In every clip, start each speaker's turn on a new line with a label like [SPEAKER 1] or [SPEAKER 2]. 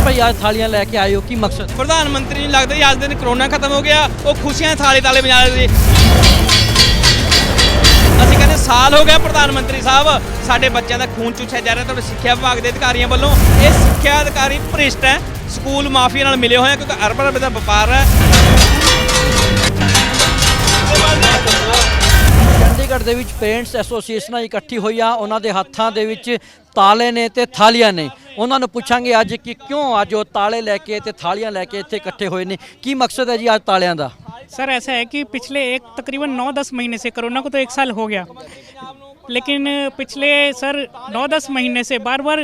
[SPEAKER 1] भाई आज थालियां लेके आए हो की मकसद?
[SPEAKER 2] प्रधान मंत्री नहीं लगता जी आज दिन कोरोना खत्म हो गया वो खुशियां थाले ताले बजा रहे ਸੀ ਅਸੀਂ ਕਹਿੰਦੇ ਸਾਲ ਹੋ ਗਿਆ ਪ੍ਰਧਾਨ ਮੰਤਰੀ ਸਾਹਿਬ ਸਾਡੇ ਬੱਚਿਆਂ ਦਾ ਖੂਨ ਚੂਸਿਆ ਜਾ ਰਿਹਾ ਤੁਹਾਡੇ ਸਿੱਖਿਆ ਵਿਭਾਗ ਦੇ ਅਧਿਕਾਰੀਆਂ ਵੱਲੋਂ ਇਹ ਸਿੱਖਿਆ ਅਧਿਕਾਰੀ ਭ੍ਰਿਸ਼ਟ ਹੈ ਸਕੂਲ ਮਾਫੀਆ ਨਾਲ ਮਿਲੇ ਹੋਏ ਆ ਕਿਉਂਕਿ ਅਰਬ ਰੁਪਏ ਦਾ ਵਪਾਰ ਹੈ
[SPEAKER 1] ਚੰਡੀਗੜ੍ਹ ਦੇ ਵਿੱਚ ਪੇਰੈਂਟਸ ਐਸੋਸੀਏਸ਼ਨਾਂ ਇਕੱਠੀ ਹੋਈਆਂ ਉਹਨਾਂ ਦੇ ਹੱਥਾਂ ਦੇ ਵਿੱਚ ਤਾਲੇ ਨੇ ਤੇ ਥਾਲੀਆਂ ਨੇ ਉਹਨਾਂ ਨੂੰ ਪੁੱਛਾਂਗੇ ਅੱਜ ਕਿ ਕਿਉਂ ਅੱਜ ਉਹ ਤਾਲੇ ਲੈ ਕੇ ਤੇ ਥਾਲੀਆਂ ਲੈ ਕੇ ਇੱਥੇ ਇਕੱਠੇ ਹੋਏ ਨੇ ਕੀ ਮਕਸਦ ਹੈ ਜੀ ਅੱਜ ਤਾਲਿਆਂ ਦਾ?
[SPEAKER 3] सर ऐसा है कि पिछले तकरीबन 9-10 महीने से कोरोना को तो 1 साल हो गया लेकिन पिछले सर 9-10 महीने से बार बार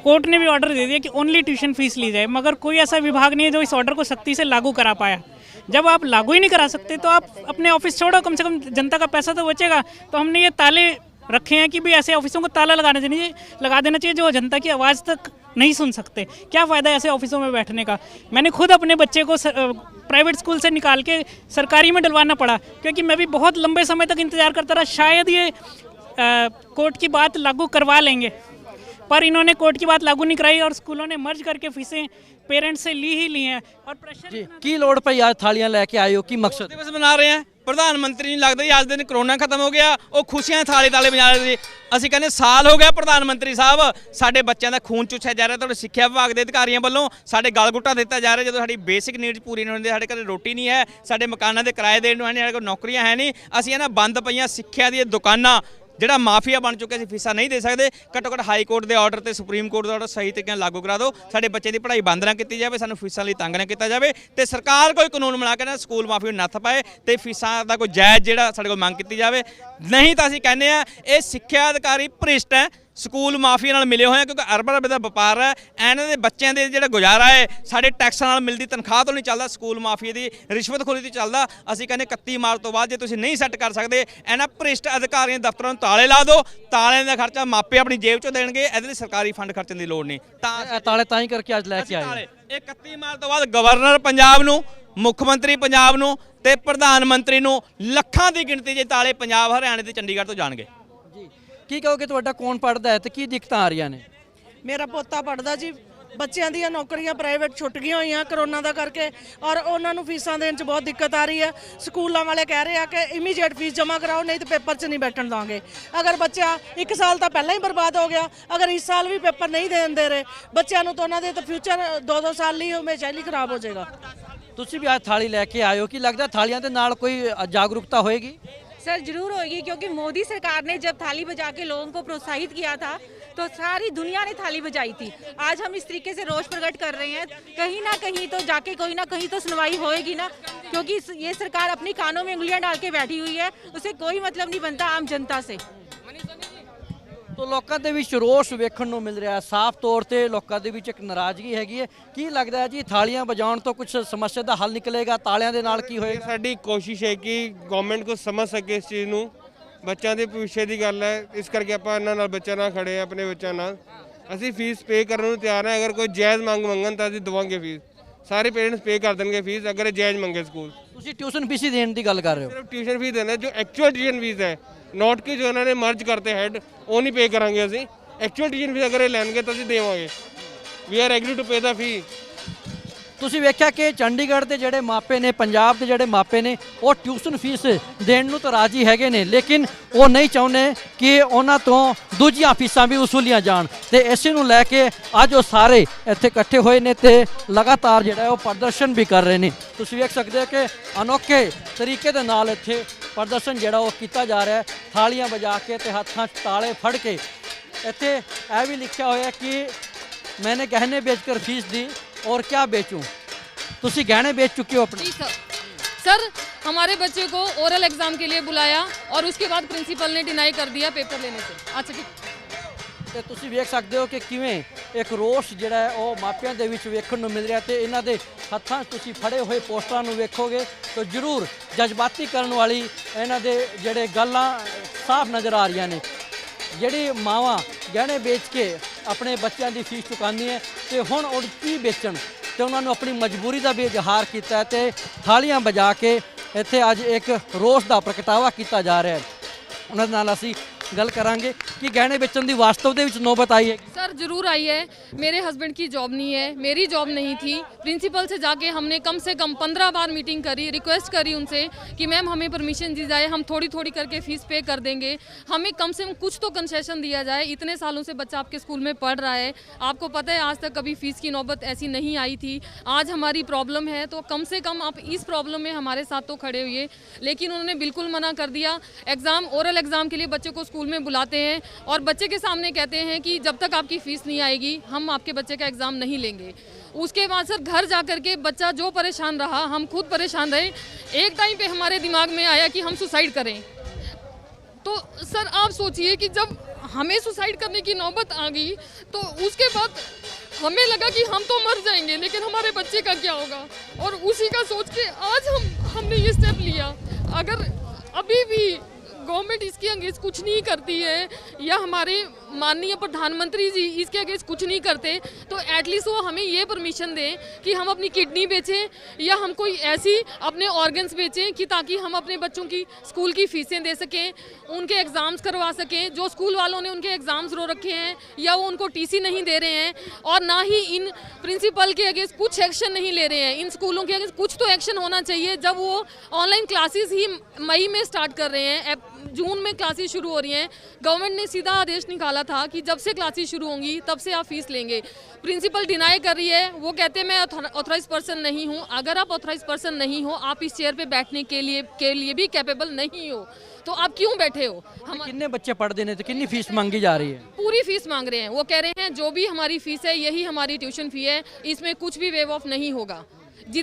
[SPEAKER 3] कोर्ट ने भी ऑर्डर दे दिया कि ओनली ट्यूशन फीस ली जाए मगर कोई ऐसा विभाग नहीं है जो इस ऑर्डर को सख्ती से लागू करा पाया। जब आप लागू ही नहीं करा सकते तो आप अपने ऑफिस छोड़ो कम से कम जनता का पैसा तो बचेगा। तो हमने ये ताले रखे हैं कि भाई ऐसे ऑफिसों को ताला लगा देना चाहिए जो जनता की आवाज़ तक नहीं सुन सकते। क्या फ़ायदा ऐसे ऑफिसों में बैठने का। मैंने खुद अपने बच्चे को प्राइवेट स्कूल से निकाल के सरकारी में डलवाना पड़ा क्योंकि मैं भी बहुत लंबे समय तक इंतज़ार करता रहा शायद ये कोर्ट की बात लागू करवा लेंगे पर इन्होंने कोर्ट की बात लागू नहीं कराई और स्कूलों ने मर्ज करके फीसें पेरेंट्स से ली ही ली हैं और प्रेशर
[SPEAKER 1] ਕੀ ਲੋੜ ਪਈ ਅੱਜ ਥਾਲੀਆਂ ਲੈ ਕੇ ਆਏ ਹੋ ਕੀ ਮਕਸਦ?
[SPEAKER 2] ਦਿਵਸ ਮਨਾ ਰਹੇ ਆ ਪ੍ਰਧਾਨ ਮੰਤਰੀ ਨਹੀਂ ਲੱਗਦਾ ਜੀ ਅੱਜ ਦਿਨ ਕੋਰੋਨਾ ਖਤਮ ਹੋ ਗਿਆ ਉਹ ਖੁਸ਼ੀਆਂ ਥਾਲੇ ਤਾਲੇ ਬਜਾ ਰਹੇ ਸੀ ਅਸੀਂ ਕਹਿੰਦੇ ਸਾਲ ਹੋ ਗਿਆ ਪ੍ਰਧਾਨ ਮੰਤਰੀ ਸਾਹਿਬ ਸਾਡੇ ਬੱਚਿਆਂ ਦਾ ਖੂਨ ਚੂਸਿਆ ਜਾ ਰਿਹਾ ਤੁਹਾਡੇ ਸਿੱਖਿਆ ਵਿਭਾਗ ਦੇ ਅਧਿਕਾਰੀਆਂ ਵੱਲੋਂ ਸਾਡੇ ਗਲ ਘੁੱਟਾ ਦਿੱਤਾ ਜਾ ਰਿਹਾ ਜਦੋਂ ਸਾਡੀ ਬੇਸਿਕ ਨੀਡਸ ਪੂਰੀ ਨਹੀਂ ਹੁੰਦੀ ਸਾਡੇ ਘਰੇ ਰੋਟੀ ਨਹੀਂ ਹੈ ਸਾਡੇ ਮਕਾਨਾਂ ਦੇ ਕਿਰਾਏ ਦੇਣ ਨੂੰ ਹੈ ਨਹੀਂ ਸਾਡੇ ਕੋਲ ਨੌਕਰੀਆਂ ਹੈ ਨਹੀਂ ਅਸੀਂ ਇਹਨਾਂ ਬੰਦ ਪਈਆਂ ਸਿੱਖਿਆ ਦੀਆਂ ਦੁਕਾਨਾਂ ਜਿਹੜਾ ਮਾਫੀਆ ਬਣ ਚੁੱਕਿਆ ਸੀ ਫੀਸਾਂ ਨਹੀਂ ਦੇ ਸਕਦੇ ਘੱਟੋ ਘੱਟ ਹਾਈ ਕੋਰਟ ਦੇ ਆਰਡਰ ਤੇ ਸੁਪਰੀਮ ਕੋਰਟ ਦਾ ਆਰਡਰ ਸਹੀ ਤਰੀਕੇ ਨਾਲ ਲਾਗੂ ਕਰਾ ਦਿਓ ਸਾਡੇ ਬੱਚੇ ਦੀ ਪੜ੍ਹਾਈ ਬੰਦ ਨਾ ਕੀਤੀ ਜਾਵੇ ਸਾਨੂੰ ਫੀਸਾਂ ਲਈ ਤੰਗ ਨਾ ਕੀਤਾ ਜਾਵੇ ਤੇ ਸਰਕਾਰ ਕੋਈ ਕਾਨੂੰਨ ਬਣਾ ਕੇ ਨਾ ਸਕੂਲ ਮਾਫੀਆ ਨੂੰ ਨੱਥ ਪਾਏ ਤੇ ਫੀਸਾਂ ਦਾ ਕੋਈ ਜਾਇਜ਼ ਜਿਹੜਾ ਸਾਡੇ ਕੋਲ ਮੰਗ ਕੀਤੀ ਜਾਵੇ ਨਹੀਂ ਤਾਂ ਅਸੀਂ ਕਹਿੰਦੇ ਆ ਇਹ ਸਿੱਖਿਆ ਅਧਿਕਾਰੀ ਭ੍ਰਿਸ਼ਟ ਹੈ ਸਕੂਲ ਮਾਫੀਆ ਨਾਲ ਮਿਲੇ ਹੋਏ ਆ ਕਿਉਂਕਿ ਅਰਬ ਰੁਪਏ ਦਾ ਵਪਾਰ ਹੈ ਇਹਨਾਂ ਦੇ ਬੱਚਿਆਂ ਦੇ ਜਿਹੜਾ ਗੁਜ਼ਾਰਾ ਹੈ ਸਾਡੇ ਟੈਕਸਾਂ ਨਾਲ ਮਿਲਦੀ ਤਨਖਾਹ ਤੋਂ ਨਹੀਂ ਚੱਲਦਾ ਸਕੂਲ ਮਾਫੀਆ ਦੀ ਰਿਸ਼ਵਤਖੋਰੀ ਤੋਂ ਚੱਲਦਾ। ਅਸੀਂ ਕਹਿੰਦੇ 31 ਮਾਰਚ ਤੋਂ ਬਾਅਦ ਜੇ ਤੁਸੀਂ ਨਹੀਂ ਸੈੱਟ ਕਰ ਸਕਦੇ ਇਹਨਾਂ ਭ੍ਰਿਸ਼ਟ ਅਧਿਕਾਰੀਆਂ ਦੇ ਦਫ਼ਤਰਾਂ ਨੂੰ ਤਾਲੇ ਲਾ ਦਿਓ ਤਾਲਿਆਂ ਦਾ ਖਰਚਾ ਮਾਪੇ ਆਪਣੀ ਜੇਬ ਚੋਂ ਦੇਣਗੇ ਇਹਦੇ ਲਈ ਸਰਕਾਰੀ ਫੰਡ ਖਰਚਣ ਦੀ ਲੋੜ ਨਹੀਂ ਤਾਂ
[SPEAKER 1] ਤਾਲੇ ਤਾਂ ਹੀ ਕਰਕੇ ਅੱਜ ਲੈ ਕੇ ਆਏ।
[SPEAKER 2] ਇਹ 31 ਮਾਰਚ ਤੋਂ ਬਾਅਦ ਗਵਰਨਰ ਪੰਜਾਬ ਨੂੰ ਮੁੱਖ ਮੰਤਰੀ ਪੰਜਾਬ ਨੂੰ ਤੇ ਪ੍ਰਧਾਨ ਮੰਤਰੀ ਨੂੰ ਲੱਖਾਂ ਦੀ ਗਿਣਤੀ 'ਚ ਤਾਲੇ ਪੰਜਾਬ ਹਰਿਆਣੇ ਤੇ ਚੰਡੀਗੜ੍ਹ ਤੋਂ ਜਾਣਗੇ।
[SPEAKER 1] ਕੀ ਕਹੋਗੇ ਤੁਹਾਡਾ ਕੌਣ ਪੜਦਾ ਹੈ ਤੇ ਕੀ ਦਿੱਕਤਾਂ ਆ ਰਹੀਆਂ ਨੇ?
[SPEAKER 4] ਮੇਰਾ ਪੋਤਾ ਪੜਦਾ ਜੀ ਬੱਚਿਆਂ ਦੀਆਂ ਨੌਕਰੀਆਂ ਪ੍ਰਾਈਵੇਟ ਛੁੱਟ ਗਈਆਂ ਹੋਈਆਂ ਕਰੋਨਾ ਦਾ ਕਰਕੇ ਔਰ ਉਹਨਾਂ ਨੂੰ ਫੀਸਾਂ ਦੇਣ 'ਚ ਬਹੁਤ ਦਿੱਕਤ ਆ ਰਹੀ ਹੈ। ਸਕੂਲਾਂ ਵਾਲੇ ਕਹਿ ਰਹੇ ਆ ਕਿ ਇਮੀਡੀਏਟ ਫੀਸ ਜਮ੍ਹਾਂ ਕਰਾਓ ਨਹੀਂ ਤਾਂ ਪੇਪਰ 'ਚ ਨਹੀਂ ਬੈਠਣ ਦਾਂਗੇ। ਅਗਰ ਬੱਚਾ 1 ਸਾਲ ਤਾਂ ਪਹਿਲਾਂ ਹੀ ਬਰਬਾਦ ਹੋ ਗਿਆ ਅਗਰ ਇਸ ਸਾਲ ਵੀ ਪੇਪਰ ਨਹੀਂ ਦੇਣ ਦੇ ਰਹੇ ਬੱਚਿਆਂ ਨੂੰ ਤਾਂ ਉਹਨਾਂ ਦੇ ਤਾਂ ਫਿਊਚਰ 2-2 ਸਾਲ ਲਈ ਹਮੇਸ਼ਾ ਲਈ ਖਰਾਬ ਹੋ ਜਾਏਗਾ।
[SPEAKER 1] ਤੁਸੀਂ ਵੀ ਅੱਜ ਥਾਲੀ ਲੈ ਕੇ ਆਏ ਹੋ ਕੀ ਲੱਗਦਾ ਥਾਲੀਆਂ ਦੇ ਨਾਲ ਕੋਈ ਜਾਗਰੂਕਤਾ ਹੋਏਗੀ?
[SPEAKER 5] सर जरूर होगी क्योंकि मोदी सरकार ने जब थाली बजा के लोगों को प्रोत्साहित किया था तो सारी दुनिया ने थाली बजाई थी। आज हम इस तरीके से रोष प्रकट कर रहे हैं कहीं ना कहीं तो जाके कोई ना कहीं तो सुनवाई होएगी ना क्योंकि ये सरकार अपनी कानों में उंगलियां डाल के बैठी हुई है उसे कोई मतलब नहीं बनता आम जनता से।
[SPEAKER 1] ਤੋ ਲੋਕਾਂ ਦੇ ਵਿੱਚ ਰੋਸ ਵੇਖਣ ਨੂੰ ਮਿਲ ਰਿਹਾ ਸਾਫ਼ ਤੌਰ ਤੇ ਲੋਕਾਂ ਦੇ ਵਿੱਚ ਇੱਕ ਨਾਰਾਜ਼ਗੀ ਹੈਗੀ ਹੈ। ਕੀ ਲੱਗਦਾ ਹੈ ਜੀ ਥਾਲੀਆਂ ਵਜਾਉਣ ਤੋਂ ਕੁਝ ਸਮੱਸਿਆ ਦਾ ਹੱਲ ਨਿਕਲੇਗਾ ਤਾਲਿਆਂ ਦੇ ਨਾਲ ਕੀ ਹੋਏਗਾ?
[SPEAKER 6] ਸਾਡੀ ਕੋਸ਼ਿਸ਼ ਹੈ ਕਿ ਗਵਰਨਮੈਂਟ ਕੋ ਸਮਝ ਸਕੇ ਇਸ ਚੀਜ਼ ਨੂੰ ਬੱਚਿਆਂ ਦੇ ਭਵਿੱਖ ਦੀ ਗੱਲ ਹੈ ਇਸ ਕਰਕੇ ਆਪਾਂ ਇਹਨਾਂ ਨਾਲ ਬੱਚਿਆਂ ਨਾਲ ਖੜੇ ਆ ਆਪਣੇ ਬੱਚਿਆਂ ਨਾਲ ਅਸੀਂ ਫੀਸ ਪੇ ਕਰਨ ਨੂੰ ਤਿਆਰ ਹਾਂ ਅਗਰ ਕੋਈ ਜਾਇਜ਼ ਮੰਗਣ ਤਾਂ ਅਸੀਂ ਦਵਾਂਗੇ ਫੀਸ ਸਾਰੇ ਪੇਰੈਂਟਸ ਪੇ ਕਰ ਦੇਣਗੇ ਫੀਸ ਅਗਰ ਇਹ ਜਾਇਜ਼ ਮੰਗੇ ਸਕੂਲ।
[SPEAKER 1] ਤੁਸੀਂ ਟਿਊਸ਼ਨ ਫੀਸ ਹੀ ਦੇਣ ਦੀ ਗੱਲ ਕਰ ਰਹੇ ਹੋ?
[SPEAKER 6] ਸਿਰਫ ਟਿਊਸ਼ਨ ਫੀਸ ਦੇਣਾ ਜੋ ਐਕਚੁਅਲ ਟਿਊਸ਼ਨ ਫੀਸ ਹੈ ਨੋਟ ਕਿ ਜੋ ਇਹਨਾਂ ਨੇ ਮਰਜ ਕਰਤੇ ਹੈਡ ਉਹ ਨਹੀਂ ਪੇ ਕਰਾਂਗੇ ਅਸੀਂ ਐਕਚੁਅਲ ਟਿਊਸ਼ਨ ਫੀਸ ਅਗਰ ਇਹ ਲੈਣਗੇ ਤਾਂ ਅਸੀਂ ਦੇਵਾਂਗੇ we are agree to pay ਦਾ ਫੀ।
[SPEAKER 1] ਤੁਸੀਂ ਵੇਖਿਆ ਕਿ ਚੰਡੀਗੜ੍ਹ ਦੇ ਜਿਹੜੇ ਮਾਪੇ ਨੇ ਪੰਜਾਬ ਦੇ ਜਿਹੜੇ ਮਾਪੇ ਨੇ ਉਹ ਟਿਊਸ਼ਨ ਫੀਸ ਦੇਣ ਨੂੰ ਤਾਂ ਰਾਜੀ ਹੈਗੇ ਨੇ ਲੇਕਿਨ ਉਹ ਨਹੀਂ ਚਾਹੁੰਦੇ ਕਿ ਉਹਨਾਂ ਤੋਂ ਦੂਜੀਆਂ ਫੀਸਾਂ ਵੀ ਵਸੂਲੀਆਂ ਜਾਣ ਤੇ ਇਸੇ ਨੂੰ ਲੈ ਕੇ ਅੱਜ ਉਹ ਸਾਰੇ ਇੱਥੇ ਇਕੱਠੇ ਹੋਏ ਨੇ ਤੇ ਲਗਾਤਾਰ ਜਿਹੜਾ ਉਹ ਪ੍ਰਦਰਸ਼ਨ ਵੀ ਕਰ ਰਹੇ ਨੇ। ਤੁਸੀਂ ਵੇਖ ਸਕਦੇ ਹੋ ਕਿ ਅਨੋਖੇ ਤਰੀਕੇ ਦੇ ਨਾਲ ਇੱਥੇ ਪ੍ਰਦਰਸ਼ਨ ਜਿਹੜਾ ਉਹ ਕੀਤਾ ਜਾ ਰਿਹਾ ਹੈ ਥਾਲੀਆਂ ਵਜਾ ਕੇ ਤੇ ਹੱਥਾਂ 'ਚ ਤਾਲੇ ਫੜ ਕੇ। ਇੱਥੇ ਇਹ ਵੀ ਲਿਖਿਆ ਹੋਇਆ ਕਿ मैंने गहने बेचकर फीस दी और क्या बेचूं। तुसी गहने बेच चुके हो अपने?
[SPEAKER 7] जी सर हमारे बच्चे को ओरल एग्जाम के लिए बुलाया और उसके बाद प्रिंसिपल ने डिनाई कर दिया पेपर लेने से। अच्छा ठीक
[SPEAKER 1] ਤੇ ਤੁਸੀਂ ਵੇਖ ਸਕਦੇ ਹੋ ਕਿ ਕਿਵੇਂ ਇੱਕ ਰੋਸ ਜਿਹੜਾ ਹੈ ਉਹ ਮਾਪਿਆਂ ਦੇ ਵਿੱਚ ਵੇਖਣ ਨੂੰ ਮਿਲ ਰਿਹਾ ਤੇ ਇਹਨਾਂ ਦੇ ਹੱਥਾਂ 'ਚ ਤੁਸੀਂ ਫੜੇ ਹੋਏ ਪੋਸਟਰਾਂ ਨੂੰ ਵੇਖੋਗੇ ਤਾਂ ਜ਼ਰੂਰ ਜਜ਼ਬਾਤੀ ਕਰਨ ਵਾਲੀ ਇਹਨਾਂ ਦੇ ਜਿਹੜੇ ਗੱਲਾਂ ਸਾਫ਼ ਨਜ਼ਰ ਆ ਰਹੀਆਂ ਨੇ। ਜਿਹੜੀ ਮਾਵਾਂ ਗਹਿਣੇ ਵੇਚ ਕੇ ਆਪਣੇ ਬੱਚਿਆਂ ਦੀ ਫੀਸ ਚੁਕਾਉਂਦੀਆਂ ਤੇ ਹੁਣ ਉਹ ਕੀ ਵੇਚਣ ਤੇ ਉਹਨਾਂ ਨੂੰ ਆਪਣੀ ਮਜਬੂਰੀ ਦਾ ਵੀ ਇਜ਼ਹਾਰ ਕੀਤਾ ਤੇ ਥਾਲੀਆਂ ਵਜਾ ਕੇ ਇੱਥੇ ਅੱਜ ਇੱਕ ਰੋਸ ਦਾ ਪ੍ਰਗਟਾਵਾ ਕੀਤਾ ਜਾ ਰਿਹਾ ਹੈ। ਉਹਨਾਂ ਦੇ ਨਾਲ ਅਸੀਂ ਗੱਲ ਕਰਾਂਗੇ ਕਿ ਗਹਿਣੇ ਵੇਚਣ ਦੀ ਵਾਸਤਵ ਦੇ ਵਿੱਚ ਨੌਬਤ ਆਈ ਹੈ।
[SPEAKER 7] सर ज़रूर आई है। मेरे हस्बैंड की जॉब नहीं है, मेरी जॉब नहीं थी। प्रिंसिपल से जाके हमने कम से कम 15 बार मीटिंग करी, रिक्वेस्ट करी उनसे कि मैम हमें परमिशन दी जाए, हम थोड़ी थोड़ी करके फ़ीस पे कर देंगे, हमें कम से कम कुछ तो कंसेशन दिया जाए। इतने सालों से बच्चा आपके स्कूल में पढ़ रहा है, आपको पता है आज तक कभी फ़ीस की नौबत ऐसी नहीं आई थी। आज हमारी प्रॉब्लम है तो कम से कम आप इस प्रॉब्लम में हमारे साथ तो खड़े हुए। लेकिन उन्होंने बिल्कुल मना कर दिया। एग्ज़ाम, ओरल एग्ज़ाम के लिए बच्चे को स्कूल में बुलाते हैं और बच्चे के सामने कहते हैं कि जब तक आपकी फ़ीस नहीं आएगी हम आपके बच्चे का एग्ज़ाम नहीं लेंगे। उसके बाद सर घर जा कर के बच्चा जो परेशान रहा, हम खुद परेशान रहे। एक टाइम पे हमारे दिमाग में आया कि हम सुसाइड करें। तो सर आप सोचिए कि जब हमें सुसाइड करने की नौबत आ गई तो उसके बाद हमें लगा कि हम तो मर जाएंगे, लेकिन हमारे बच्चे का क्या होगा। और उसी का सोच के आज हमने ये स्टेप लिया। अगर अभी भी गवर्नमेंट इसके अगेंस्ट कुछ नहीं करती है या हमारे माननीय प्रधानमंत्री जी इसके अगेंस्ट कुछ नहीं करते तो एटलीस्ट वो हमें ये परमिशन दें कि हम अपनी किडनी बेचें या हम कोई ऐसी अपने ऑर्गन्स बेचें कि ताकि हम अपने बच्चों की स्कूल की फ़ीसें दे सकें, उनके एग्ज़ाम्स करवा सकें। जो स्कूल वालों ने उनके एग्ज़ाम्स रो रखे हैं या वो उनको टीसी नहीं दे रहे हैं और ना ही इन प्रिंसिपल के अगेंस्ट कुछ एक्शन नहीं ले रहे हैं। इन स्कूलों के अगेंस्ट कुछ तो एक्शन होना चाहिए। जब वो ऑनलाइन क्लासेस ही मई में स्टार्ट कर रहे हैं, जून में क्लासेस शुरू हो रही हैं, गवर्नमेंट ने सीधा आदेश निकाला था कि जब से क्लासेस शुरू होंगी तब से आप फीस लेंगे। प्रिंसिपल डिनाई कर रही है, वो कहते हैं मैं ऑथराइज पर्सन नहीं हूँ। अगर आप ऑथराइज पर्सन नहीं हो, आप इस चेयर पे बैठने के लिए भी कैपेबल नहीं हो, तो आप क्यों बैठे हो। हम
[SPEAKER 1] कितने बच्चे पढ़ते हैं तो कितनी फीस मांगी जा रही है?
[SPEAKER 7] पूरी फीस मांग रहे हैं। वो कह रहे हैं जो भी हमारी फीस है यही हमारी ट्यूशन फी है, इसमें कुछ भी वेव ऑफ नहीं होगा।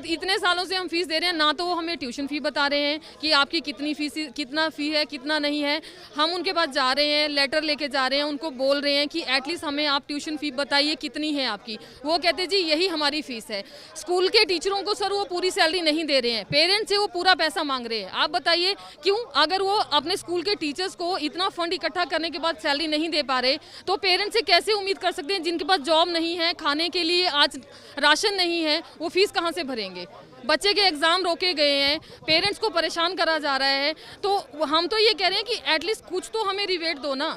[SPEAKER 7] इतने सालों से हम फीस दे रहे हैं, ना तो वो हमें ट्यूशन फ़ी बता रहे हैं कि आपकी कितनी फीस, कितना फ़ी है, कितना नहीं है। हम उनके पास जा रहे हैं, लेटर लेके जा रहे हैं, उनको बोल रहे हैं कि एटलीस्ट हमें आप ट्यूशन फ़ी बताइए कितनी है आपकी। वो कहते जी यही हमारी फ़ीस है। स्कूल के टीचरों को सर वो पूरी सैलरी नहीं दे रहे हैं, पेरेंट्स से वो पूरा पैसा मांग रहे हैं। आप बताइए क्यों? अगर वो अपने स्कूल के टीचर्स को इतना फंड इकट्ठा करने के बाद सैलरी नहीं दे पा रहे तो पेरेंट्स से कैसे उम्मीद कर सकते हैं? जिनके पास जॉब नहीं है, खाने के लिए आज राशन नहीं है, वो फीस कहाँ से भरेंगे? बच्चे के एग्ज़ाम रोके गए हैं, पेरेंट्स को परेशान करा जा रहा है। तो हम तो ये कह रहे हैं कि एटलीस्ट कुछ तो हमें रिवेट दो ना,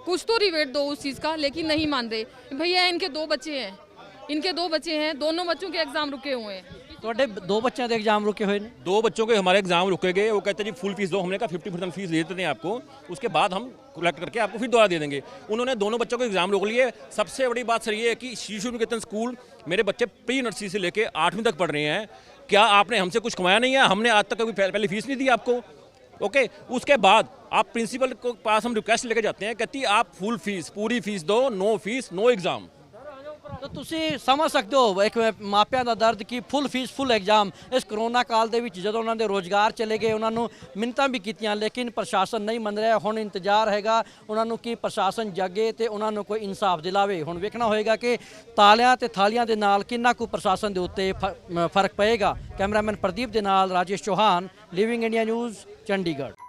[SPEAKER 7] कुछ तो रिवेट दो उस चीज़ का। लेकिन नहीं मान रहे। भैया इनके 2 बच्चे हैं, दोनों बच्चों के एग्ज़ाम रुके हुए हैं।
[SPEAKER 1] ਤੁਹਾਡੇ 2 ਬੱਚਿਆਂ ਦੇ एग्जाम रुके हुए हैं?
[SPEAKER 8] 2 बच्चों के हमारे एग्जाम रुके गए। वो कहते हैं जी फुल फीस दो। हमने कहा 50% फीस दे देते हैं आपको, उसके बाद हम कलेक्ट करके आपको फिर दोबारा दे देंगे। उन्होंने दोनों बच्चों को एग्जाम रोक लिए। सबसे बड़ी बात सर ये है कि शिशु निकेतन स्कूल, मेरे बच्चे प्री नर्सरी से लेके 8वीं तक पढ़ रहे हैं। क्या आपने हमसे कुछ कमाया नहीं है? हमने आज तक कभी पहले फीस नहीं दी आपको। ओके, उसके बाद आप प्रिंसिपल को पास हम रिक्वेस्ट लेके जाते हैं, कहती आप फुल फीस, पूरी फीस दो, नो फीस नो एग्जाम।
[SPEAKER 1] तो ਤੁਸੀਂ ਸਮਝ ਸਕਦੇ ਹੋ ਇੱਕ ਮਾਪਿਆਂ ਦਾ ਦਰਦ ਕਿ ਫੁੱਲ ਫੀਸ ਫੁੱਲ ਐਗਜ਼ਾਮ ਇਸ ਕਰੋਨਾ ਕਾਲ ਦੇ ਵਿੱਚ ਜਦੋਂ ਉਹਨਾਂ ਦੇ ਰੋਜ਼ਗਾਰ ਚਲੇ ਗਏ, ਉਹਨਾਂ ਨੂੰ ਮਿੰਨਤਾਂ ਵੀ ਕੀਤੀਆਂ ਲੇਕਿਨ ਪ੍ਰਸ਼ਾਸਨ ਨਹੀਂ ਮੰਨ ਰਿਹਾ। ਹੁਣ ਇੰਤਜ਼ਾਰ ਹੈਗਾ ਉਹਨਾਂ ਨੂੰ ਕਿ ਪ੍ਰਸ਼ਾਸਨ ਜਾਗੇ ਤੇ ਉਹਨਾਂ ਨੂੰ ਕੋਈ ਇਨਸਾਫ ਦਿਲਾਵੇ। ਹੁਣ ਵੇਖਣਾ ਹੋਏਗਾ ਕਿ ਤਾਲਿਆਂ ਤੇ ਥਾਲੀਆਂ ਦੇ ਨਾਲ ਕਿੰਨਾ ਕੁ ਪ੍ਰਸ਼ਾਸਨ ਦੇ ਉੱਤੇ ਫਰਕ ਪਏਗਾ। ਕੈਮਰਾਮੈਨ ਪ੍ਰਦੀਪ ਦੇ ਨਾਲ Rajesh Chauhan, living India news, Chandigarh.